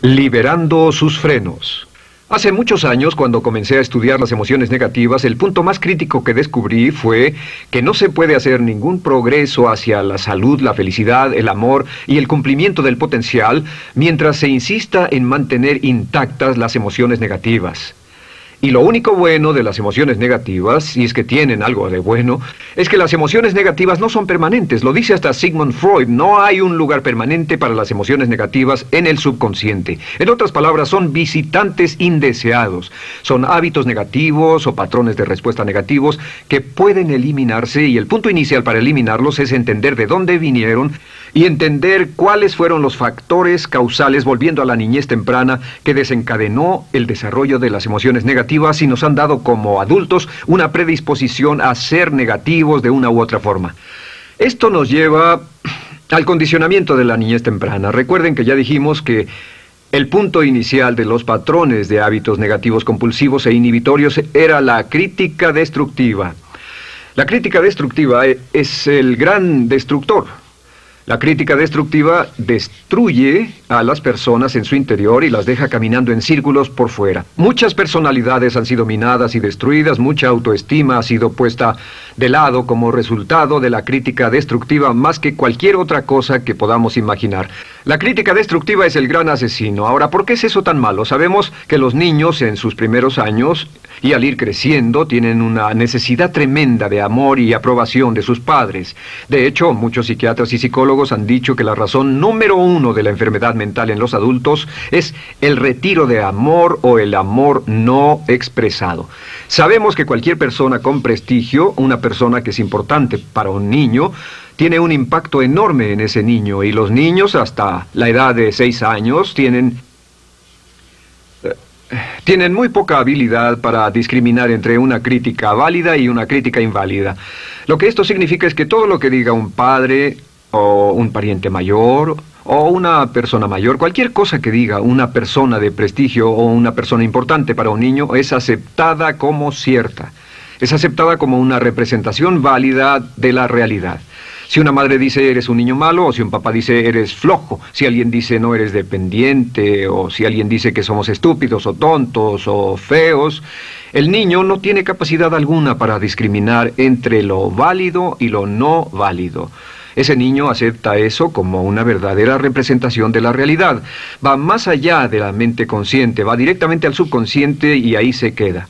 Liberando sus frenos. Hace muchos años, cuando comencé a estudiar las emociones negativas, el punto más crítico que descubrí fue que no se puede hacer ningún progreso hacia la salud, la felicidad, el amor y el cumplimiento del potencial mientras se insista en mantener intactas las emociones negativas. Y lo único bueno de las emociones negativas, si es que tienen algo de bueno, es que las emociones negativas no son permanentes. Lo dice hasta Sigmund Freud, no hay un lugar permanente para las emociones negativas en el subconsciente. En otras palabras, son visitantes indeseados. Son hábitos negativos o patrones de respuesta negativos que pueden eliminarse, y el punto inicial para eliminarlos es entender de dónde vinieron y entender cuáles fueron los factores causales, volviendo a la niñez temprana, que desencadenó el desarrollo de las emociones negativas y nos han dado como adultos una predisposición a ser negativos de una u otra forma. Esto nos lleva al condicionamiento de la niñez temprana. Recuerden que ya dijimos que el punto inicial de los patrones de hábitos negativos compulsivos e inhibitorios era la crítica destructiva. La crítica destructiva es el gran destructor. La crítica destructiva destruye a las personas en su interior y las deja caminando en círculos por fuera. Muchas personalidades han sido minadas y destruidas, mucha autoestima ha sido puesta de lado como resultado de la crítica destructiva más que cualquier otra cosa que podamos imaginar. La crítica destructiva es el gran asesino. Ahora, ¿por qué es eso tan malo? Sabemos que los niños en sus primeros años y al ir creciendo tienen una necesidad tremenda de amor y aprobación de sus padres. De hecho, muchos psiquiatras y psicólogos han dicho que la razón número uno de la enfermedad mental en los adultos es el retiro de amor o el amor no expresado. Sabemos que cualquier persona con prestigio, una persona que es importante para un niño, tiene un impacto enorme en ese niño, y los niños hasta la edad de 6 años tienen muy poca habilidad para discriminar entre una crítica válida y una crítica inválida. Lo que esto significa es que todo lo que diga un padre o un pariente mayor o una persona mayor, cualquier cosa que diga una persona de prestigio o una persona importante para un niño es aceptada como cierta. Es aceptada como una representación válida de la realidad. Si una madre dice eres un niño malo, o si un papá dice eres flojo, si alguien dice no eres dependiente, o si alguien dice que somos estúpidos o tontos o feos, el niño no tiene capacidad alguna para discriminar entre lo válido y lo no válido. Ese niño acepta eso como una verdadera representación de la realidad. Va más allá de la mente consciente, va directamente al subconsciente y ahí se queda.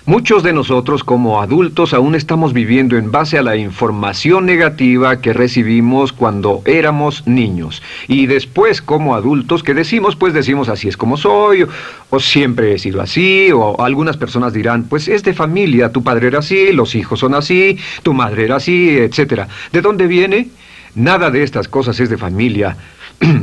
Muchos de nosotros como adultos aún estamos viviendo en base a la información negativa que recibimos cuando éramos niños. Y después como adultos, ¿qué decimos? Pues decimos así es como soy, o siempre he sido así, o algunas personas dirán, pues es de familia, tu padre era así, los hijos son así, tu madre era así, etc. ¿De dónde viene? Nada de estas cosas es de familia.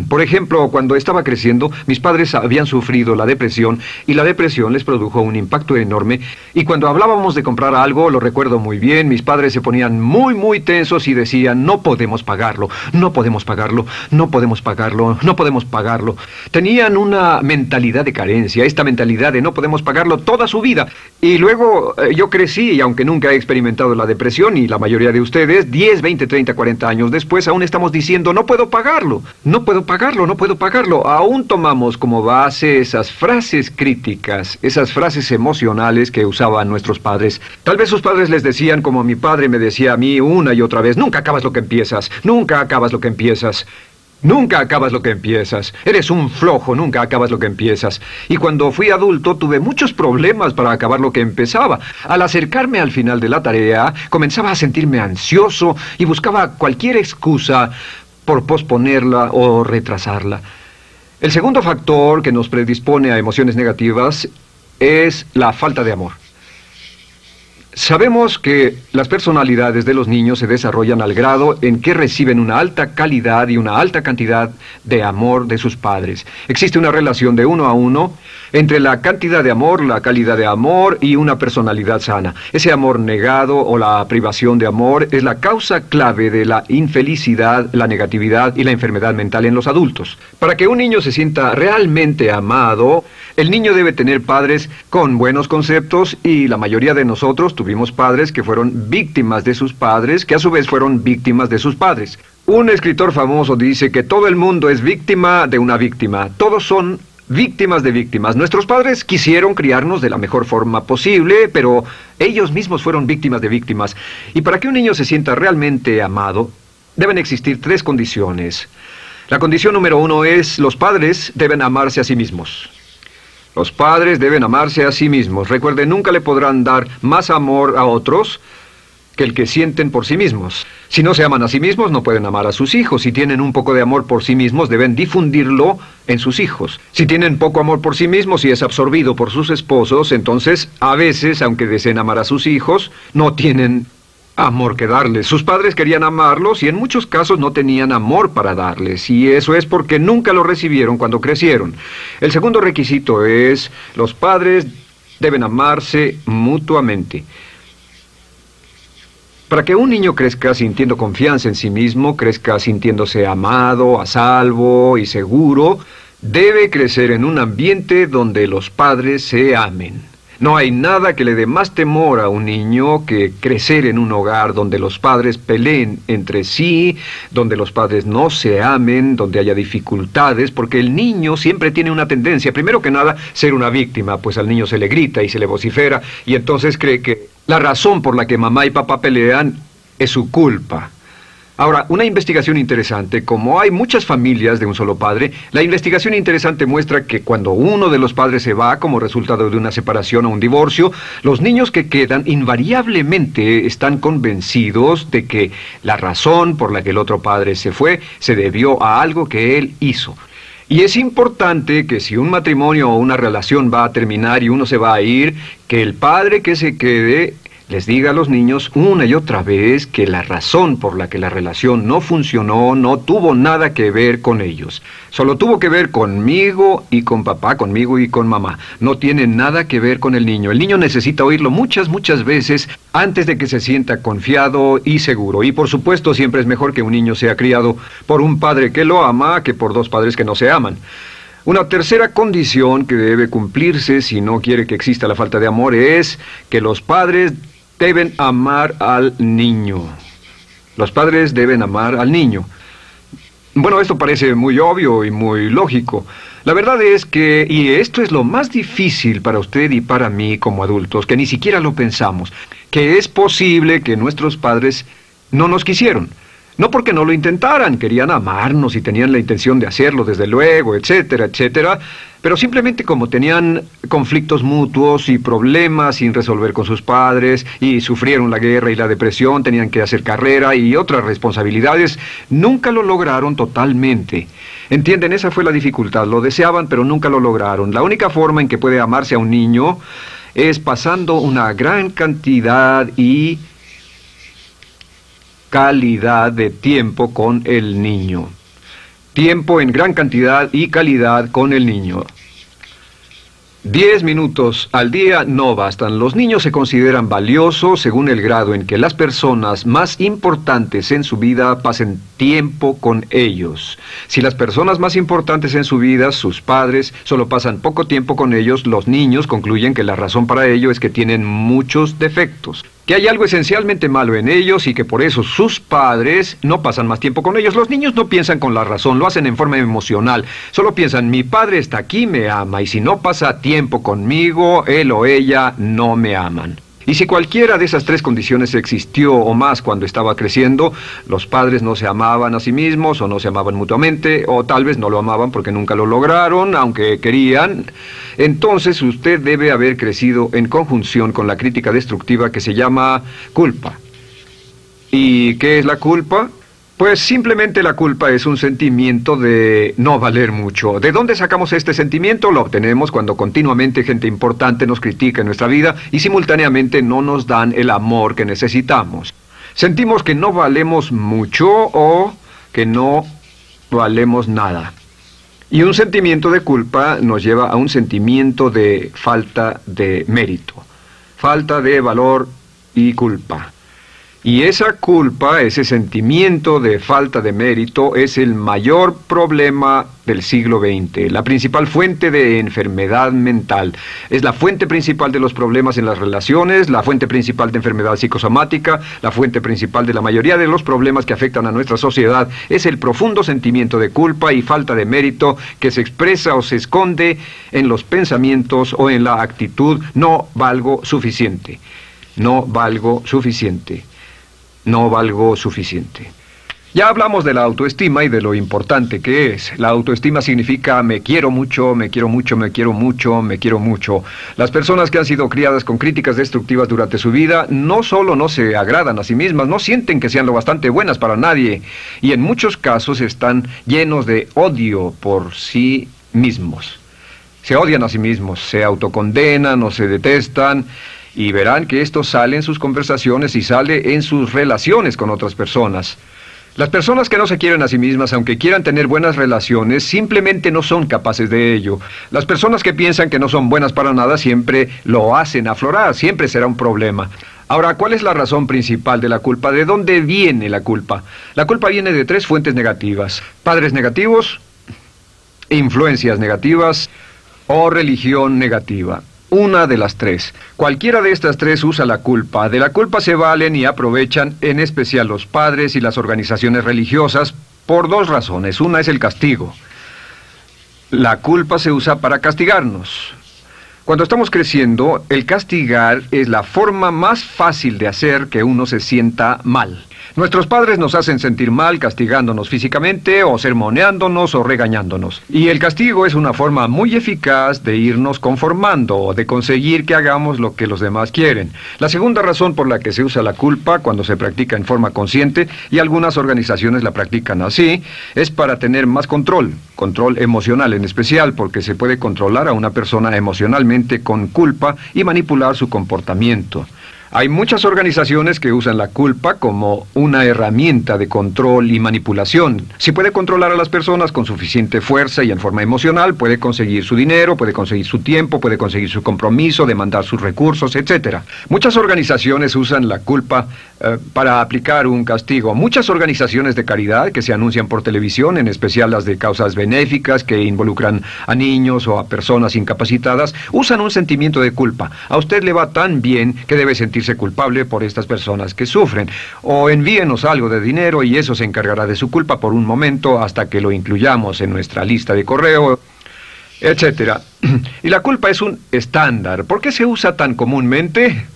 Por ejemplo, cuando estaba creciendo, mis padres habían sufrido la depresión y la depresión les produjo un impacto enorme. Y cuando hablábamos de comprar algo, lo recuerdo muy bien, mis padres se ponían muy tensos y decían, no podemos pagarlo, no podemos pagarlo, no podemos pagarlo, no podemos pagarlo. Tenían una mentalidad de carencia, esta mentalidad de no podemos pagarlo toda su vida. Y luego yo crecí y aunque nunca he experimentado la depresión, y la mayoría de ustedes, 10, 20, 30, 40 años después, aún estamos diciendo, no puedo pagarlo, no puedo pagarlo, no puedo pagarlo. Aún tomamos como base esas frases críticas, esas frases emocionales que usaban nuestros padres. Tal vez sus padres les decían como mi padre me decía a mí una y otra vez, nunca acabas lo que empiezas, nunca acabas lo que empiezas. Nunca acabas lo que empiezas. Eres un flojo, nunca acabas lo que empiezas. Y cuando fui adulto tuve muchos problemas para acabar lo que empezaba. Al acercarme al final de la tarea, comenzaba a sentirme ansioso y buscaba cualquier excusa por posponerla o retrasarla. El segundo factor que nos predispone a emociones negativas es la falta de amor. Sabemos que las personalidades de los niños se desarrollan al grado en que reciben una alta calidad y una alta cantidad de amor de sus padres. Existe una relación de 1 a 1 entre la cantidad de amor, la calidad de amor y una personalidad sana. Ese amor negado o la privación de amor es la causa clave de la infelicidad, la negatividad y la enfermedad mental en los adultos. Para que un niño se sienta realmente amado, el niño debe tener padres con buenos conceptos, y la mayoría de nosotros tuvimos padres que fueron víctimas de sus padres, que a su vez fueron víctimas de sus padres. Un escritor famoso dice que todo el mundo es víctima de una víctima. Todos son víctimas de víctimas. Nuestros padres quisieron criarnos de la mejor forma posible, pero ellos mismos fueron víctimas de víctimas. Y para que un niño se sienta realmente amado, deben existir 3 condiciones. La condición número 1 es: los padres deben amarse a sí mismos. Los padres deben amarse a sí mismos. Recuerden, nunca le podrán dar más amor a otros que el que sienten por sí mismos. Si no se aman a sí mismos, no pueden amar a sus hijos. Si tienen un poco de amor por sí mismos, deben difundirlo en sus hijos. Si tienen poco amor por sí mismos y es absorbido por sus esposos, entonces, a veces, aunque deseen amar a sus hijos, no tienen amor que darles. Sus padres querían amarlos y en muchos casos no tenían amor para darles. Y eso es porque nunca lo recibieron cuando crecieron. El segundo requisito es: los padres deben amarse mutuamente. Para que un niño crezca sintiendo confianza en sí mismo, crezca sintiéndose amado, a salvo y seguro, debe crecer en un ambiente donde los padres se amen. No hay nada que le dé más temor a un niño que crecer en un hogar donde los padres peleen entre sí, donde los padres no se amen, donde haya dificultades, porque el niño siempre tiene una tendencia, primero que nada, ser una víctima, pues al niño se le grita y se le vocifera, y entonces cree que la razón por la que mamá y papá pelean es su culpa. Ahora, una investigación interesante: como hay muchas familias de un solo padre, la investigación interesante muestra que cuando uno de los padres se va como resultado de una separación o un divorcio, los niños que quedan invariablemente están convencidos de que la razón por la que el otro padre se fue se debió a algo que él hizo. Y es importante que si un matrimonio o una relación va a terminar y uno se va a ir, que el padre que se quede les diga a los niños una y otra vez que la razón por la que la relación no funcionó no tuvo nada que ver con ellos. Solo tuvo que ver conmigo y con papá, conmigo y con mamá. No tiene nada que ver con el niño. El niño necesita oírlo muchas veces antes de que se sienta confiado y seguro. Y por supuesto, siempre es mejor que un niño sea criado por un padre que lo ama que por 2 padres que no se aman. Una tercera condición que debe cumplirse si no quiere que exista la falta de amor es que los padres deben amar al niño. Los padres deben amar al niño. Bueno, esto parece muy obvio y muy lógico. La verdad es que, y esto es lo más difícil para usted y para mí como adultos, que ni siquiera lo pensamos, que es posible que nuestros padres no nos quisieron. No porque no lo intentaran, querían amarnos y tenían la intención de hacerlo, desde luego, etcétera, etcétera, pero simplemente como tenían conflictos mutuos y problemas sin resolver con sus padres, y sufrieron la guerra y la depresión, tenían que hacer carrera y otras responsabilidades, nunca lo lograron totalmente. ¿Entienden? Esa fue la dificultad. Lo deseaban, pero nunca lo lograron. La única forma en que puede amarse a un niño es pasando una gran cantidad y calidad de tiempo con el niño. Tiempo en gran cantidad y calidad con el niño. 10 minutos al día no bastan. Los niños se consideran valiosos según el grado en que las personas más importantes en su vida pasen tiempo con ellos. Si las personas más importantes en su vida, sus padres, solo pasan poco tiempo con ellos, los niños concluyen que la razón para ello es que tienen muchos defectos, que hay algo esencialmente malo en ellos y que por eso sus padres no pasan más tiempo con ellos. Los niños no piensan con la razón, lo hacen en forma emocional. Solo piensan: mi padre está aquí, me ama, y si no pasa tiempo conmigo, él o ella no me aman. Y si cualquiera de esas 3 condiciones existió o más cuando estaba creciendo, los padres no se amaban a sí mismos, o no se amaban mutuamente, o tal vez no lo amaban porque nunca lo lograron, aunque querían, entonces usted debe haber crecido en conjunción con la crítica destructiva que se llama culpa. ¿Y qué es la culpa? Pues simplemente la culpa es un sentimiento de no valer mucho. ¿De dónde sacamos este sentimiento? Lo obtenemos cuando continuamente gente importante nos critica en nuestra vida y simultáneamente no nos dan el amor que necesitamos. Sentimos que no valemos mucho o que no valemos nada. Y un sentimiento de culpa nos lleva a un sentimiento de falta de mérito, falta de valor y culpa. Y esa culpa, ese sentimiento de falta de mérito, es el mayor problema del siglo XX, la principal fuente de enfermedad mental. Es la fuente principal de los problemas en las relaciones, la fuente principal de enfermedad psicosomática, la fuente principal de la mayoría de los problemas que afectan a nuestra sociedad. Es el profundo sentimiento de culpa y falta de mérito que se expresa o se esconde en los pensamientos o en la actitud: no valgo suficiente, no valgo suficiente. No valgo suficiente. Ya hablamos de la autoestima y de lo importante que es. La autoestima significa me quiero mucho, me quiero mucho, me quiero mucho, me quiero mucho. Las personas que han sido criadas con críticas destructivas durante su vida no solo no se agradan a sí mismas, no sienten que sean lo bastante buenas para nadie, y en muchos casos están llenos de odio por sí mismos. Se odian a sí mismos, se autocondenan o se detestan. Y verán que esto sale en sus conversaciones y sale en sus relaciones con otras personas. Las personas que no se quieren a sí mismas, aunque quieran tener buenas relaciones, simplemente no son capaces de ello. Las personas que piensan que no son buenas para nada siempre lo hacen aflorar, siempre será un problema. Ahora, ¿cuál es la razón principal de la culpa? ¿De dónde viene la culpa? La culpa viene de 3 fuentes negativas: padres negativos, influencias negativas o religión negativa. Una de las 3. Cualquiera de estas 3 usa la culpa. De la culpa se valen y aprovechan, en especial los padres y las organizaciones religiosas, por 2 razones. Una es el castigo. La culpa se usa para castigarnos. Cuando estamos creciendo, el castigar es la forma más fácil de hacer que uno se sienta mal. Nuestros padres nos hacen sentir mal castigándonos físicamente o sermoneándonos o regañándonos. Y el castigo es una forma muy eficaz de irnos conformando o de conseguir que hagamos lo que los demás quieren. La segunda razón por la que se usa la culpa cuando se practica en forma consciente, y algunas organizaciones la practican así, es para tener más control emocional en especial, porque se puede controlar a una persona emocionalmente con culpa y manipular su comportamiento. Hay muchas organizaciones que usan la culpa como una herramienta de control y manipulación. Si puede controlar a las personas con suficiente fuerza y en forma emocional, puede conseguir su dinero, puede conseguir su tiempo, puede conseguir su compromiso, demandar sus recursos, etc. Muchas organizaciones usan la culpa para aplicar un castigo. Muchas organizaciones de caridad que se anuncian por televisión, en especial las de causas benéficas que involucran a niños o a personas incapacitadas, usan un sentimiento de culpa. A usted le va tan bien que debe sentirse culpable por estas personas que sufren. O envíenos algo de dinero y eso se encargará de su culpa por un momento hasta que lo incluyamos en nuestra lista de correo, etc. Y la culpa es un estándar. ¿Por qué se usa tan comúnmente?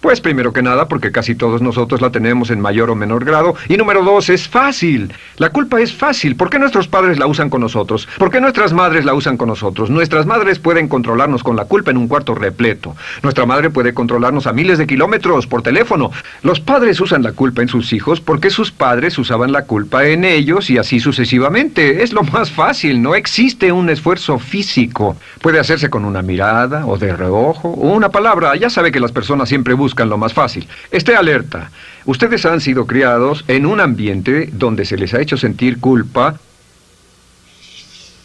Pues primero que nada porque casi todos nosotros la tenemos en mayor o menor grado. Y número 2, es fácil. La culpa es fácil. ¿Por qué nuestros padres la usan con nosotros? ¿Por qué nuestras madres la usan con nosotros? Nuestras madres pueden controlarnos con la culpa en un cuarto repleto. Nuestra madre puede controlarnos a miles de kilómetros por teléfono. Los padres usan la culpa en sus hijos porque sus padres usaban la culpa en ellos y así sucesivamente. Es lo más fácil. No existe un esfuerzo físico. Puede hacerse con una mirada o de reojo o una palabra. Ya sabe que las personas siempre buscan lo más fácil. Esté alerta. Ustedes han sido criados en un ambiente donde se les ha hecho sentir culpa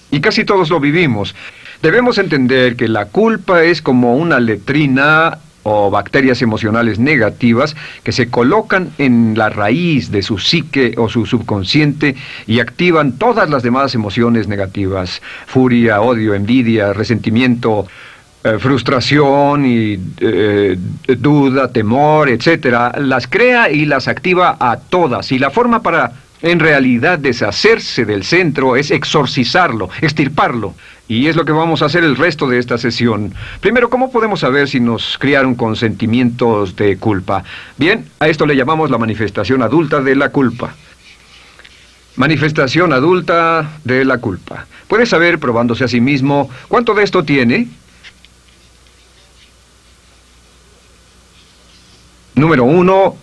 y casi todos lo vivimos. Debemos entender que la culpa es como una letrina o bacterias emocionales negativas que se colocan en la raíz de su psique o su subconsciente y activan todas las demás emociones negativas: furia, odio, envidia, resentimiento, frustración y duda, temor, etcétera. Las crea y las activa a todas, y la forma para en realidad deshacerse del centro es exorcizarlo, extirparlo. Y es lo que vamos a hacer el resto de esta sesión. Primero, ¿cómo podemos saber si nos criaron con sentimientos de culpa? Bien, a esto le llamamos la manifestación adulta de la culpa. Manifestación adulta de la culpa. Puede saber, probándose a sí mismo, cuánto de esto tiene. Número 1,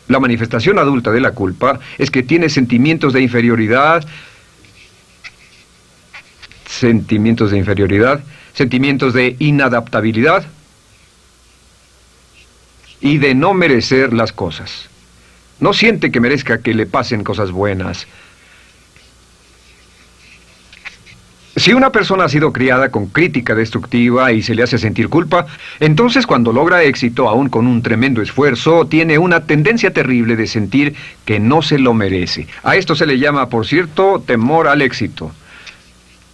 la manifestación adulta de la culpa es que tiene sentimientos de inferioridad, sentimientos de inadaptabilidad y de no merecer las cosas. No siente que merezca que le pasen cosas buenas. Si una persona ha sido criada con crítica destructiva y se le hace sentir culpa, entonces cuando logra éxito, aún con un tremendo esfuerzo, tiene una tendencia terrible de sentir que no se lo merece. A esto se le llama, por cierto, temor al éxito.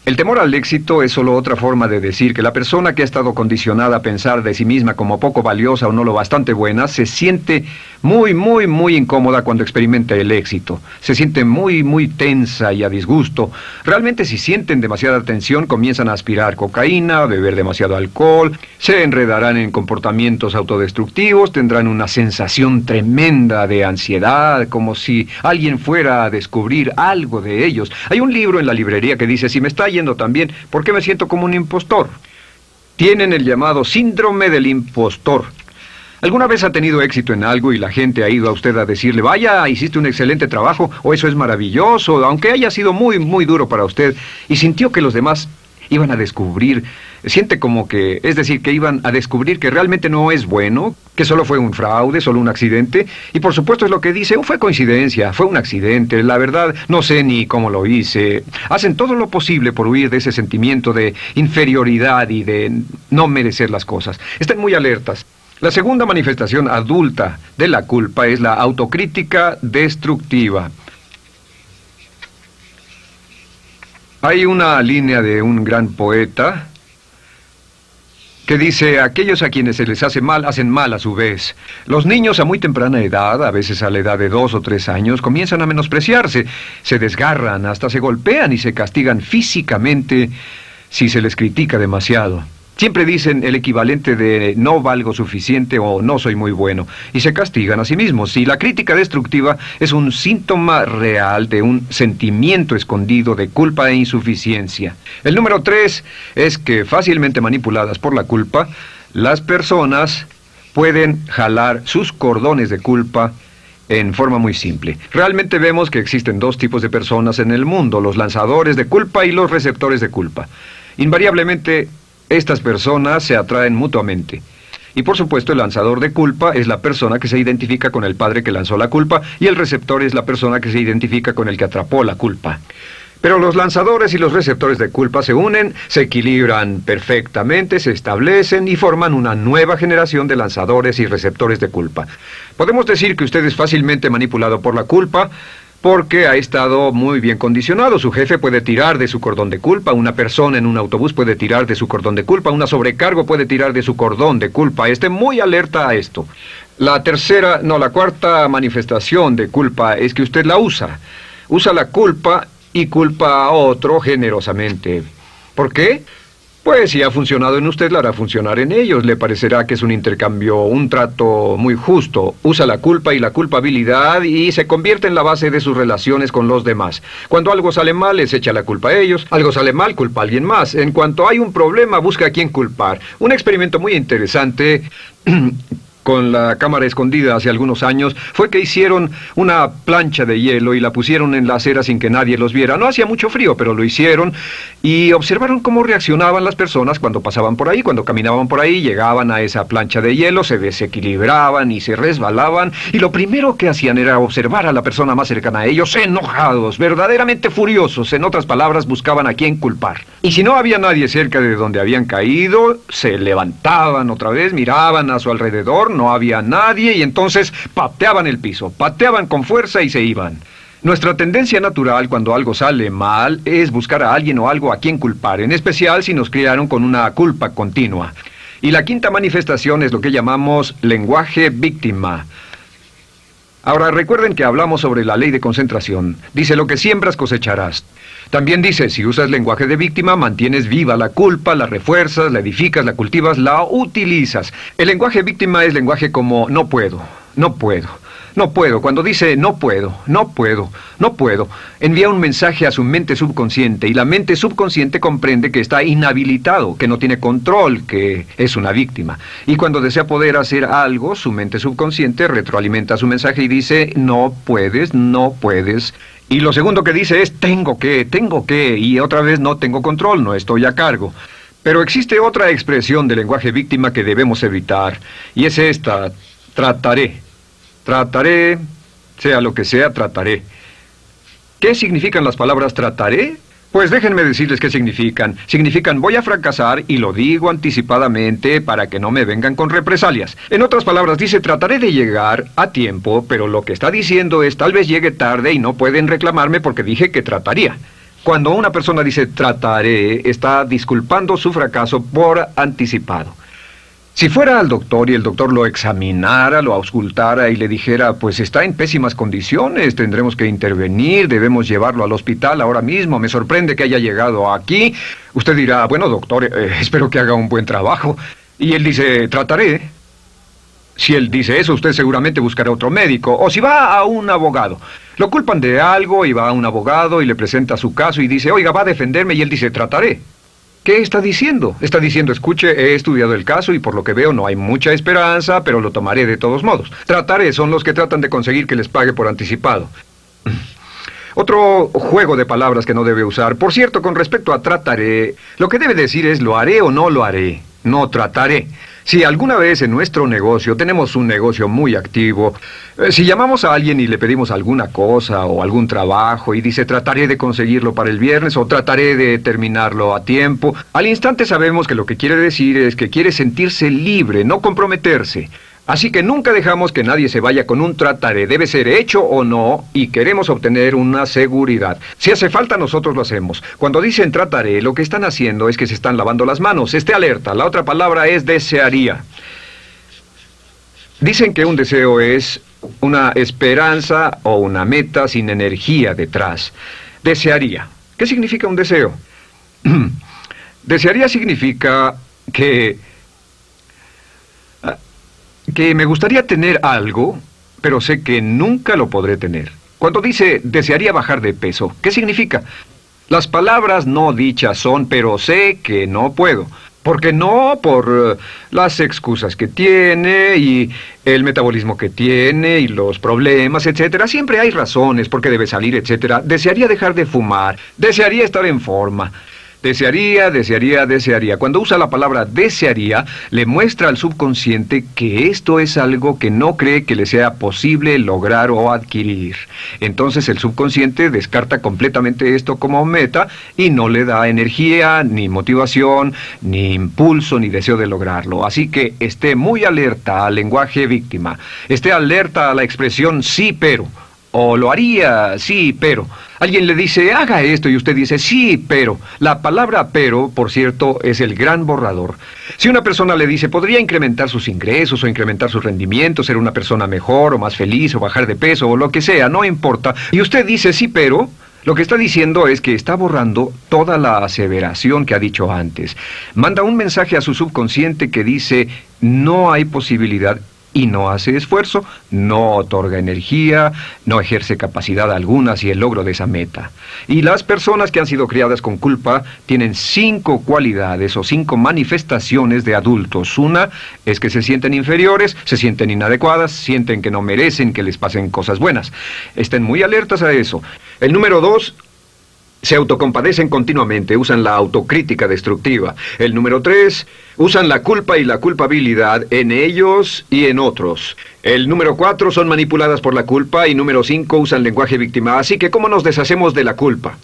El temor al éxito es solo otra forma de decir que la persona que ha estado condicionada a pensar de sí misma como poco valiosa o no lo bastante buena, se siente muy incómoda cuando experimenta el éxito. Se siente muy tensa y a disgusto. Realmente si sienten demasiada tensión, comienzan a aspirar cocaína, a beber demasiado alcohol, se enredarán en comportamientos autodestructivos, tendrán una sensación tremenda de ansiedad, como si alguien fuera a descubrir algo de ellos. Hay un libro en la librería que dice, si me está yendo tan bien, ¿por qué me siento como un impostor? Tienen el llamado síndrome del impostor. ¿Alguna vez ha tenido éxito en algo y la gente ha ido a usted a decirle, vaya, hiciste un excelente trabajo, o eso es maravilloso, aunque haya sido muy duro para usted, y sintió que los demás iban a descubrir, siente como que, es decir, que iban a descubrir que realmente no es bueno, que solo fue un fraude, solo un accidente, y por supuesto es lo que dice, fue coincidencia, fue un accidente, la verdad, no sé ni cómo lo hice. Hacen todo lo posible por huir de ese sentimiento de inferioridad y de no merecer las cosas. Estén muy alertas. La segunda manifestación adulta de la culpa es la autocrítica destructiva. Hay una línea de un gran poeta que dice, aquellos a quienes se les hace mal, hacen mal a su vez. Los niños a muy temprana edad, a veces a la edad de 2 o 3 años, comienzan a menospreciarse, se desgarran, hasta se golpean y se castigan físicamente si se les critica demasiado. Siempre dicen el equivalente de no valgo suficiente o no soy muy bueno, y se castigan a sí mismos. Y la crítica destructiva es un síntoma real de un sentimiento escondido de culpa e insuficiencia. El número 3 es que, fácilmente manipuladas por la culpa, las personas pueden jalar sus cordones de culpa en forma muy simple. Realmente vemos que existen 2 tipos de personas en el mundo, los lanzadores de culpa y los receptores de culpa. Invariablemente, estas personas se atraen mutuamente. Y por supuesto el lanzador de culpa es la persona que se identifica con el padre que lanzó la culpa y el receptor es la persona que se identifica con el que atrapó la culpa. Pero los lanzadores y los receptores de culpa se unen, se equilibran perfectamente, se establecen y forman una nueva generación de lanzadores y receptores de culpa. Podemos decir que usted es fácilmente manipulado por la culpa, porque ha estado muy bien condicionado. Su jefe puede tirar de su cordón de culpa, una persona en un autobús puede tirar de su cordón de culpa, una sobrecargo puede tirar de su cordón de culpa. Esté muy alerta a esto. La cuarta manifestación de culpa es que usted la usa. Usa la culpa y culpa a otro generosamente. ¿Por qué? Pues si ha funcionado en usted, la hará funcionar en ellos. Le parecerá que es un intercambio, un trato muy justo. Usa la culpa y la culpabilidad y se convierte en la base de sus relaciones con los demás. Cuando algo sale mal, les echa la culpa a ellos. Algo sale mal, culpa a alguien más. En cuanto hay un problema, busca a quién culpar. Un experimento muy interesante con la cámara escondida hace algunos años, fue que hicieron una plancha de hielo y la pusieron en la acera sin que nadie los viera. No hacía mucho frío, pero lo hicieron y observaron cómo reaccionaban las personas cuando pasaban por ahí, cuando caminaban por ahí, llegaban a esa plancha de hielo, se desequilibraban y se resbalaban, y lo primero que hacían era observar a la persona más cercana a ellos, enojados, verdaderamente furiosos. En otras palabras, buscaban a quién culpar. Y si no había nadie cerca de donde habían caído, se levantaban otra vez, miraban a su alrededor, no había nadie y entonces pateaban el piso, pateaban con fuerza y se iban. Nuestra tendencia natural cuando algo sale mal es buscar a alguien o algo a quien culpar, en especial si nos criaron con una culpa continua. Y la quinta manifestación es lo que llamamos lenguaje víctima. Ahora recuerden que hablamos sobre la ley de concentración. Dice, lo que siembras cosecharás. También dice, si usas lenguaje de víctima, mantienes viva la culpa, la refuerzas, la edificas, la cultivas, la utilizas. El lenguaje víctima es lenguaje como no puedo, no puedo, no puedo. Cuando dice no puedo, no puedo, no puedo, envía un mensaje a su mente subconsciente y la mente subconsciente comprende que está inhabilitado, que no tiene control, que es una víctima. Y cuando desea poder hacer algo, su mente subconsciente retroalimenta su mensaje y dice no puedes, no puedes. Y lo segundo que dice es tengo que, y otra vez no tengo control, no estoy a cargo. Pero existe otra expresión del lenguaje víctima que debemos evitar, y es esta, trataré. Trataré, sea lo que sea, trataré. ¿Qué significan las palabras trataré? Pues déjenme decirles qué significan. Significan voy a fracasar y lo digo anticipadamente para que no me vengan con represalias. En otras palabras, dice trataré de llegar a tiempo, pero lo que está diciendo es tal vez llegue tarde y no pueden reclamarme porque dije que trataría. Cuando una persona dice trataré, está disculpando su fracaso por anticipado. Si fuera al doctor y el doctor lo examinara, lo auscultara y le dijera, pues está en pésimas condiciones, tendremos que intervenir, debemos llevarlo al hospital ahora mismo, me sorprende que haya llegado aquí. Usted dirá, bueno doctor, espero que haga un buen trabajo. Y él dice, trataré. Si él dice eso, usted seguramente buscará otro médico. O si va a un abogado. Lo culpan de algo y va a un abogado y le presenta su caso y dice, oiga, va a defenderme, y él dice, trataré. ¿Qué está diciendo? Está diciendo, escuche, he estudiado el caso y por lo que veo no hay mucha esperanza, pero lo tomaré de todos modos. Trataré son los que tratan de conseguir que les pague por anticipado. Otro juego de palabras que no debe usar. Por cierto, con respecto a trataré, lo que debe decir es lo haré o no lo haré. No trataré. Si alguna vez en nuestro negocio, tenemos un negocio muy activo, si llamamos a alguien y le pedimos alguna cosa o algún trabajo y dice trataré de conseguirlo para el viernes o trataré de terminarlo a tiempo, al instante sabemos que lo que quiere decir es que quiere sentirse libre, no comprometerse. Así que nunca dejamos que nadie se vaya con un trataré, debe ser hecho o no, y queremos obtener una seguridad. Si hace falta, nosotros lo hacemos. Cuando dicen trataré, lo que están haciendo es que se están lavando las manos. Esté alerta, la otra palabra es desearía. Dicen que un deseo es una esperanza o una meta sin energía detrás. Desearía. ¿Qué significa un deseo? Desearía significa que me gustaría tener algo, pero sé que nunca lo podré tener. Cuando dice desearía bajar de peso, ¿qué significa? Las palabras no dichas son, pero sé que no puedo. ¿Por qué no? Por las excusas que tiene y el metabolismo que tiene y los problemas, etcétera. Siempre hay razones por qué debe salir, etcétera. Desearía dejar de fumar, desearía estar en forma. Desearía, desearía, desearía. Cuando usa la palabra desearía, le muestra al subconsciente que esto es algo que no cree que le sea posible lograr o adquirir. Entonces el subconsciente descarta completamente esto como meta y no le da energía, ni motivación, ni impulso, ni deseo de lograrlo. Así que esté muy alerta al lenguaje víctima. Esté alerta a la expresión sí, pero. O lo haría, sí, pero. Alguien le dice, haga esto, y usted dice, sí, pero. La palabra pero, por cierto, es el gran borrador. Si una persona le dice, podría incrementar sus ingresos o incrementar su rendimiento, ser una persona mejor o más feliz o bajar de peso o lo que sea, no importa. Y usted dice, sí, pero. Lo que está diciendo es que está borrando toda la aseveración que ha dicho antes. Manda un mensaje a su subconsciente que dice, no hay posibilidad. Y no hace esfuerzo, no otorga energía, no ejerce capacidad alguna hacia el logro de esa meta. Y las personas que han sido criadas con culpa tienen 5 cualidades o 5 manifestaciones de adultos. Una es que se sienten inferiores, se sienten inadecuadas, sienten que no merecen que les pasen cosas buenas. Estén muy alertas a eso. El número 2... se autocompadecen continuamente, usan la autocrítica destructiva. El número 3, usan la culpa y la culpabilidad en ellos y en otros. El número 4, son manipuladas por la culpa. Y número 5, usan lenguaje víctima. Así que, ¿cómo nos deshacemos de la culpa?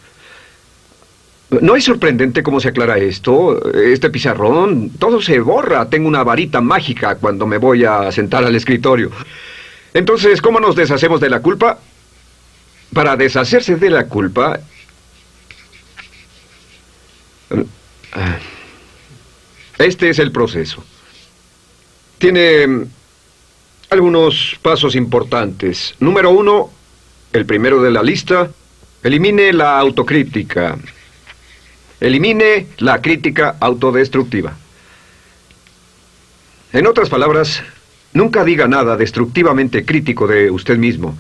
¿No es sorprendente cómo se aclara esto? Este pizarrón, todo se borra. Tengo una varita mágica cuando me voy a sentar al escritorio. Entonces, ¿cómo nos deshacemos de la culpa? Para deshacerse de la culpa... este es el proceso. Tiene algunos pasos importantes. Número 1, el primero de la lista, elimine la autocrítica. Elimine la crítica autodestructiva. En otras palabras, nunca diga nada destructivamente crítico de usted mismo.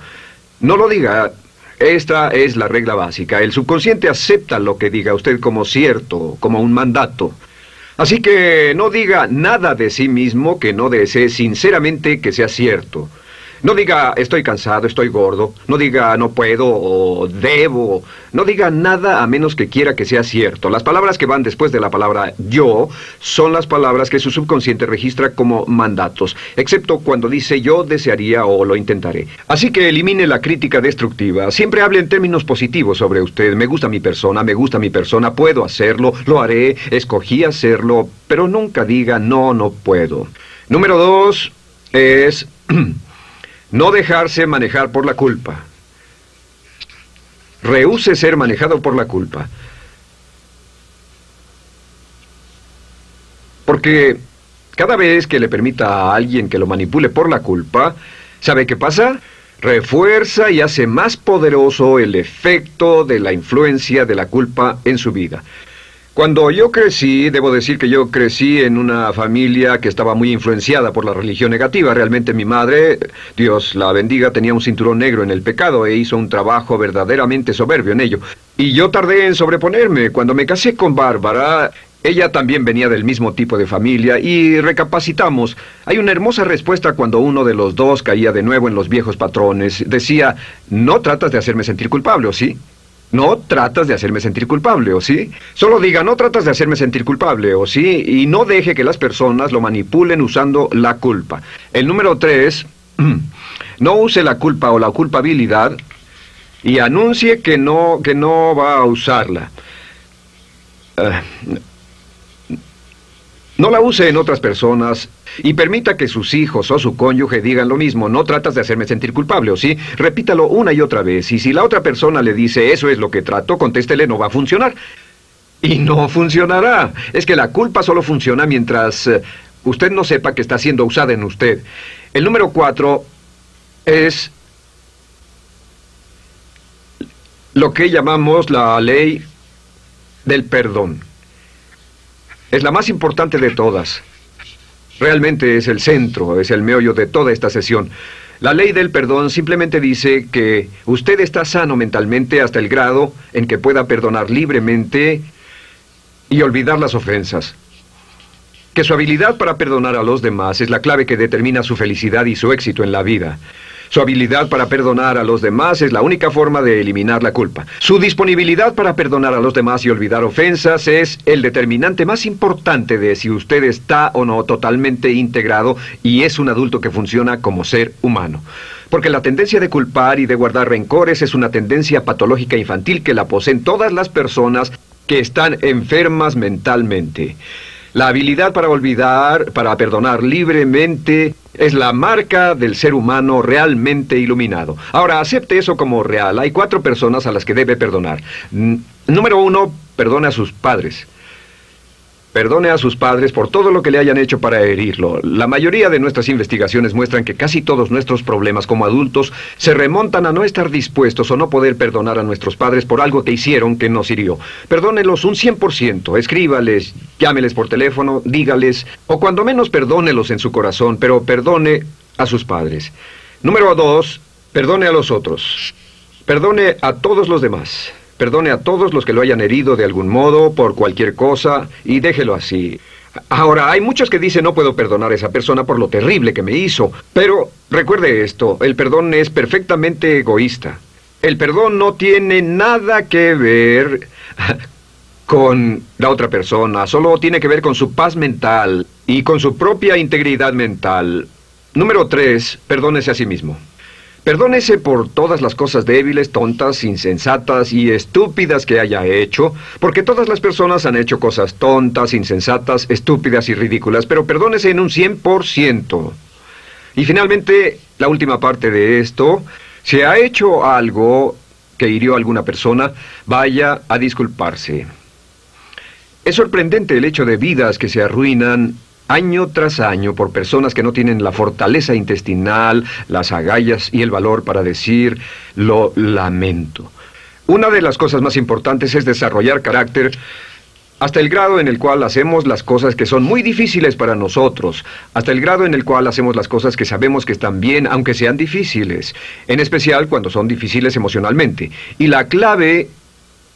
No lo diga. Esta es la regla básica. El subconsciente acepta lo que diga usted como cierto, como un mandato. Así que no diga nada de sí mismo que no desee sinceramente que sea cierto. No diga estoy cansado, estoy gordo. No diga no puedo o debo. No diga nada a menos que quiera que sea cierto. Las palabras que van después de la palabra yo son las palabras que su subconsciente registra como mandatos, excepto cuando dice yo desearía o lo intentaré. Así que elimine la crítica destructiva. Siempre hable en términos positivos sobre usted. Me gusta mi persona, puedo hacerlo, lo haré, escogí hacerlo, pero nunca diga no, no puedo. Número 2 es no dejarse manejar por la culpa. Rehúse ser manejado por la culpa. Porque cada vez que le permita a alguien que lo manipule por la culpa, ¿sabe qué pasa? Refuerza y hace más poderoso el efecto de la influencia de la culpa en su vida. Cuando yo crecí, debo decir que yo crecí en una familia que estaba muy influenciada por la religión negativa. Realmente mi madre, Dios la bendiga, tenía un cinturón negro en el pecado e hizo un trabajo verdaderamente soberbio en ello. Y yo tardé en sobreponerme. Cuando me casé con Bárbara, ella también venía del mismo tipo de familia y recapacitamos. Hay una hermosa respuesta cuando uno de los dos caía de nuevo en los viejos patrones. Decía, no tratas de hacerme sentir culpable, ¿o sí? No tratas de hacerme sentir culpable, ¿o sí? Solo diga, no tratas de hacerme sentir culpable, ¿o sí? Y no deje que las personas lo manipulen usando la culpa. El número 3, no use la culpa o la culpabilidad y anuncie que no va a usarla. No la use en otras personas y permita que sus hijos o su cónyuge digan lo mismo. No tratas de hacerme sentir culpable, ¿o sí? Repítalo una y otra vez. Y si la otra persona le dice, eso es lo que trato, contéstele, no va a funcionar. Y no funcionará. Es que la culpa solo funciona mientras usted no sepa que está siendo usada en usted. El número 4 es lo que llamamos la ley del perdón. Es la más importante de todas. Realmente es el centro, es el meollo de toda esta sesión. La ley del perdón simplemente dice que usted está sano mentalmente hasta el grado en que pueda perdonar libremente y olvidar las ofensas. Que su habilidad para perdonar a los demás es la clave que determina su felicidad y su éxito en la vida. Su habilidad para perdonar a los demás es la única forma de eliminar la culpa. Su disponibilidad para perdonar a los demás y olvidar ofensas es el determinante más importante de si usted está o no totalmente integrado y es un adulto que funciona como ser humano. Porque la tendencia de culpar y de guardar rencores es una tendencia patológica infantil que la poseen todas las personas que están enfermas mentalmente. La habilidad para olvidar, para perdonar libremente, es la marca del ser humano realmente iluminado. Ahora, acepte eso como real. Hay 4 personas a las que debe perdonar. Número 1, perdone a sus padres. Perdone a sus padres por todo lo que le hayan hecho para herirlo. La mayoría de nuestras investigaciones muestran que casi todos nuestros problemas como adultos se remontan a no estar dispuestos o no poder perdonar a nuestros padres por algo que hicieron que nos hirió. Perdónelos un 100%, escríbales, llámeles por teléfono, dígales, o cuando menos perdónelos en su corazón, pero perdone a sus padres. Número 2, perdone a los otros. Perdone a todos los demás. Perdone a todos los que lo hayan herido de algún modo, por cualquier cosa, y déjelo así. Ahora, hay muchos que dicen no puedo perdonar a esa persona por lo terrible que me hizo. Pero recuerde esto, el perdón es perfectamente egoísta. El perdón no tiene nada que ver con la otra persona, solo tiene que ver con su paz mental y con su propia integridad mental. Número 3, perdónese a sí mismo. Perdónese por todas las cosas débiles, tontas, insensatas y estúpidas que haya hecho, porque todas las personas han hecho cosas tontas, insensatas, estúpidas y ridículas, pero perdónese en un 100%. Y finalmente, la última parte de esto, si ha hecho algo que hirió a alguna persona, vaya a disculparse. Es sorprendente el hecho de vidas que se arruinan año tras año por personas que no tienen la fortaleza intestinal, las agallas y el valor para decir lo lamento. Una de las cosas más importantes es desarrollar carácter hasta el grado en el cual hacemos las cosas que son muy difíciles para nosotros, hasta el grado en el cual hacemos las cosas que sabemos que están bien, aunque sean difíciles, en especial cuando son difíciles emocionalmente. Y la clave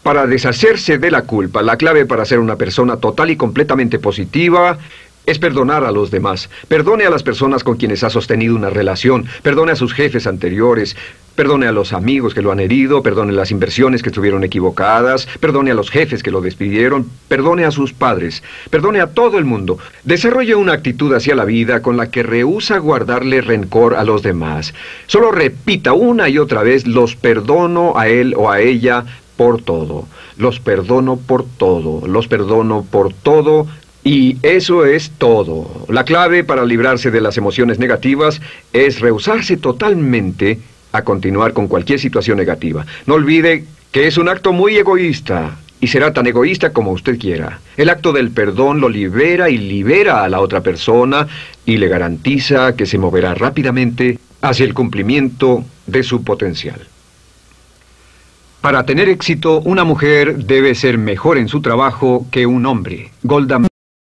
para deshacerse de la culpa, la clave para ser una persona total y completamente positiva, es perdonar a los demás. Perdone a las personas con quienes ha sostenido una relación. Perdone a sus jefes anteriores. Perdone a los amigos que lo han herido. Perdone las inversiones que estuvieron equivocadas. Perdone a los jefes que lo despidieron. Perdone a sus padres. Perdone a todo el mundo. Desarrolle una actitud hacia la vida con la que rehúsa guardarle rencor a los demás. Solo repita una y otra vez: los perdono a él o a ella por todo. Los perdono por todo. Los perdono por todo. Y eso es todo. La clave para librarse de las emociones negativas es rehusarse totalmente a continuar con cualquier situación negativa. No olvide que es un acto muy egoísta y será tan egoísta como usted quiera. El acto del perdón lo libera y libera a la otra persona y le garantiza que se moverá rápidamente hacia el cumplimiento de su potencial. Para tener éxito, una mujer debe ser mejor en su trabajo que un hombre. Golda